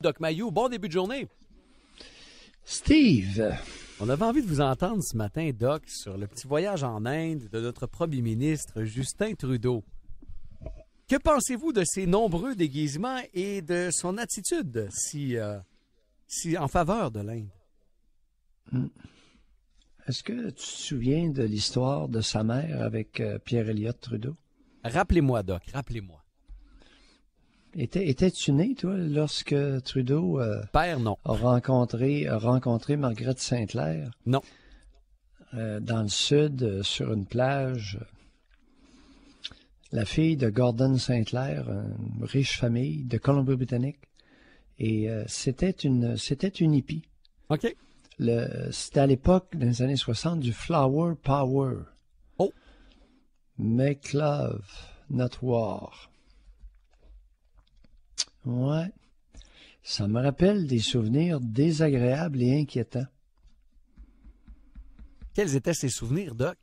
Doc Mayou, bon début de journée. Steve. On avait envie de vous entendre ce matin, Doc, sur le petit voyage en Inde de notre premier ministre, Justin Trudeau. Que pensez-vous de ses nombreux déguisements et de son attitude si en faveur de l'Inde? Est-ce que tu te souviens de l'histoire de sa mère avec Pierre-Elliott Trudeau? Rappelez-moi, Doc, rappelez-moi. Étais-tu né, toi, lorsque Trudeau Père, non. a rencontré Margrethe Saint-Clair? Non. Dans le sud, sur une plage, la fille de Gordon Saint-Clair, une riche famille de Colombie-Britannique, et c'était une hippie. OK. C'était à l'époque, dans les années 60, du Flower Power. Oh! Make love, not war. Ouais. Ça me rappelle des souvenirs désagréables et inquiétants. Quels étaient ses souvenirs, Doc?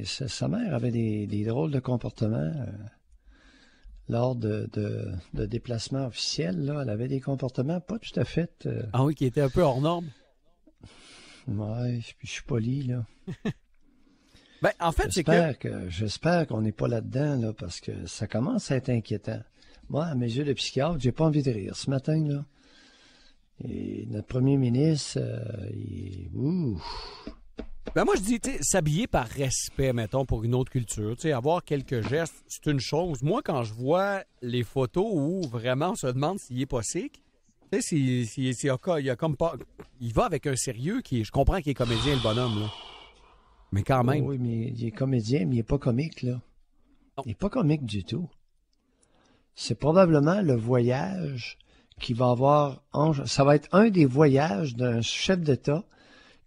Sa mère avait des drôles de comportements lors de déplacements officiels. Là, elle avait des comportements pas tout à fait... Ah oui, qui étaient un peu hors normes. Ouais, puis je suis poli, là. Ben, en fait, J'espère qu'on n'est pas là-dedans, là, parce que ça commence à être inquiétant. Moi, à mes yeux de psychiatre, j'ai pas envie de rire ce matin, là. Et notre premier ministre, Ben moi, je dis, s'habiller par respect, mettons, pour une autre culture, avoir quelques gestes, c'est une chose. Moi, quand je vois les photos où vraiment on se demande s'il est pas sick, il y a comme pas... Il va avec un sérieux je comprends qu'il est comédien, le bonhomme, là. Mais quand même. Oui, mais il est comédien, mais il n'est pas comique, là. Non. Il n'est pas comique du tout. C'est probablement le voyage qui va avoir... Ça va être un des voyages d'un chef d'État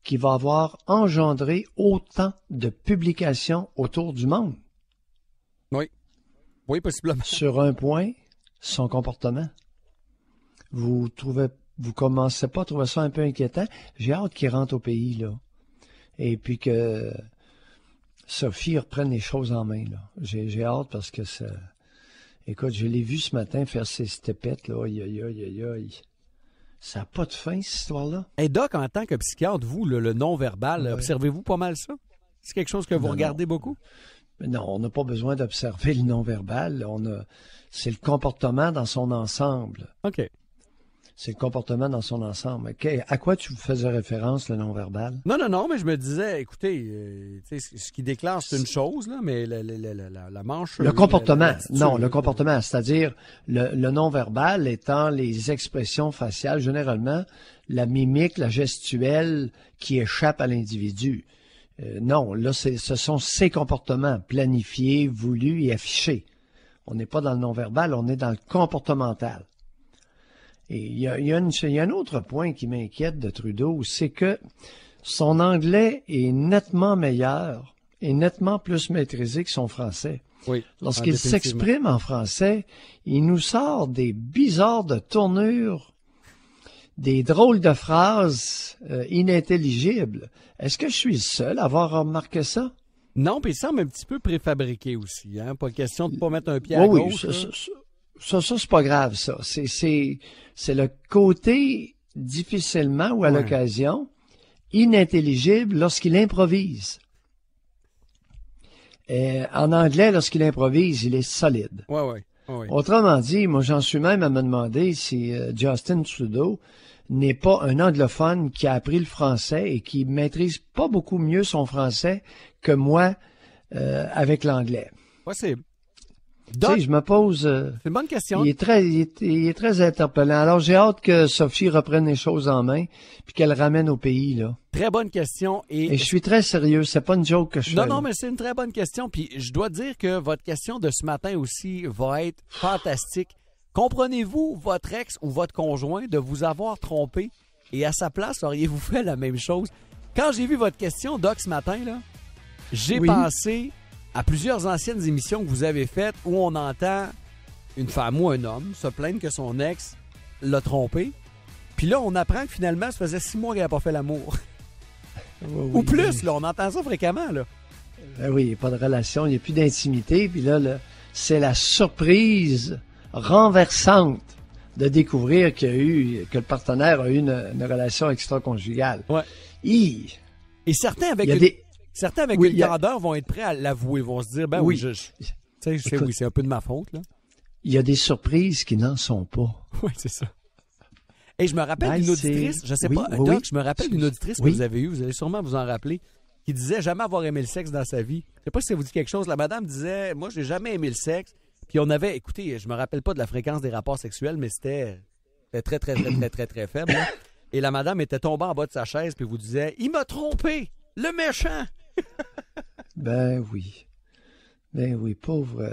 qui va avoir engendré autant de publications autour du monde. Oui. Oui, possiblement. Sur un point, son comportement. Vous commencez pas à trouver ça un peu inquiétant? J'ai hâte qu'il rentre au pays, là. Et puis que Sophie reprenne les choses en main, là. J'ai hâte parce que ça... Écoute, je l'ai vu ce matin faire ses stepettes, là. Aïe. Ça n'a pas de fin, cette histoire-là. Et Doc, en tant que psychiatre, vous, le non-verbal, observez-vous pas mal ça? C'est quelque chose que vous regardez beaucoup? Non, on n'a pas besoin d'observer le non-verbal. C'est le comportement dans son ensemble. OK. C'est le comportement dans son ensemble. À quoi tu faisais référence, le non-verbal? Non, mais je me disais, écoutez, ce qui déclenche, c'est une chose, là, mais la manche... Le comportement, le comportement, c'est-à-dire le non-verbal étant les expressions faciales, généralement, la mimique, la gestuelle qui échappe à l'individu. Non, là, ce sont ces comportements planifiés, voulus et affichés. On n'est pas dans le non-verbal, on est dans le comportemental. Et il y a un autre point qui m'inquiète de Trudeau, c'est que son anglais est nettement meilleur et nettement plus maîtrisé que son français. Oui. Lorsqu'il s'exprime en français, il nous sort des bizarres de tournures, des drôles de phrases inintelligibles. Est-ce que je suis le seul à avoir remarqué ça? Non, puis il semble un petit peu préfabriqué aussi. Hein? Pas question de pas mettre un pied à gauche. Ça, c'est pas grave, ça. C'est le côté difficilement ou à l'occasion inintelligible lorsqu'il improvise. En anglais, lorsqu'il improvise, il est solide. Oui. Autrement dit, moi, j'en suis même à me demander si Justin Trudeau n'est pas un anglophone qui a appris le français et qui maîtrise pas beaucoup mieux son français que moi avec l'anglais. Possible. Tu sais, je me pose... c'est une bonne question. Il est très interpellant. Alors, j'ai hâte que Sophie reprenne les choses en main puis qu'elle ramène au pays, là. Très bonne question. Et je suis très sérieux. C'est pas une joke que je fais. Non, mais c'est une très bonne question. Puis, je dois dire que votre question de ce matin aussi va être fantastique. Comprenez-vous votre ex ou votre conjoint de vous avoir trompé et à sa place, auriez-vous fait la même chose? Quand j'ai vu votre question, Doc, ce matin, là, j'ai pensé à plusieurs anciennes émissions que vous avez faites où on entend une femme ou un homme se plaindre que son ex l'a trompé. Puis là, on apprend que finalement, ça faisait 6 mois qu'elle n'a pas fait l'amour. Ou plus, là, on entend ça fréquemment, là. Ben oui, il n'y a pas de relation, il n'y a plus d'intimité. Puis là, c'est la surprise renversante de découvrir que le partenaire a eu une relation extra-conjugale. Ouais. Et certains avec Oui, une grandeur vont être prêts à l'avouer, vont se dire, ben oui, c'est un peu de ma faute, là. Il y a des surprises qui n'en sont pas. Oui, c'est ça. Et je me rappelle d'une auditrice, je sais pas, Doc, je me rappelle d'une auditrice que vous avez eue, vous allez sûrement vous en rappeler, qui disait jamais avoir aimé le sexe dans sa vie. Je sais pas si ça vous dit quelque chose. La madame disait, moi, j'ai jamais aimé le sexe. Puis on avait, écoutez, je me rappelle pas de la fréquence des rapports sexuels, mais c'était très, très, très, très, très, très faible. Là. Et la madame était tombée en bas de sa chaise puis vous disait, il m'a trompé, le méchant. Ben oui, pauvre.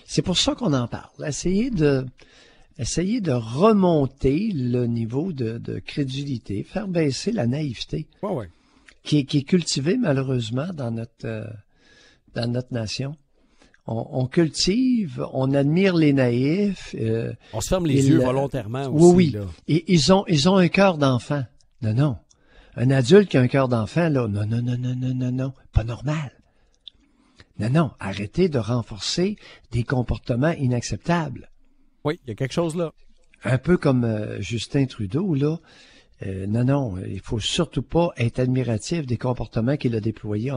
C'est pour ça qu'on en parle. Essayer de remonter le niveau de crédulité, faire baisser la naïveté, qui est cultivée malheureusement dans notre nation. On cultive, on admire les naïfs. On se ferme les yeux volontairement aussi. Oui. Là. Et ils ont un cœur d'enfant. Non. Un adulte qui a un cœur d'enfant, là, non. Pas normal. Non. Arrêtez de renforcer des comportements inacceptables. Oui, il y a quelque chose là. Un peu comme Justin Trudeau, là. Non, il faut surtout pas être admiratif des comportements qu'il a déployés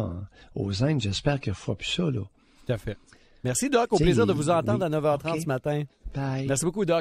aux Indes. J'espère qu'il ne fera plus ça, là. Tout à fait. Merci, Doc. Au plaisir de vous entendre à 9h30 ce matin. Bye. Merci beaucoup, Doc.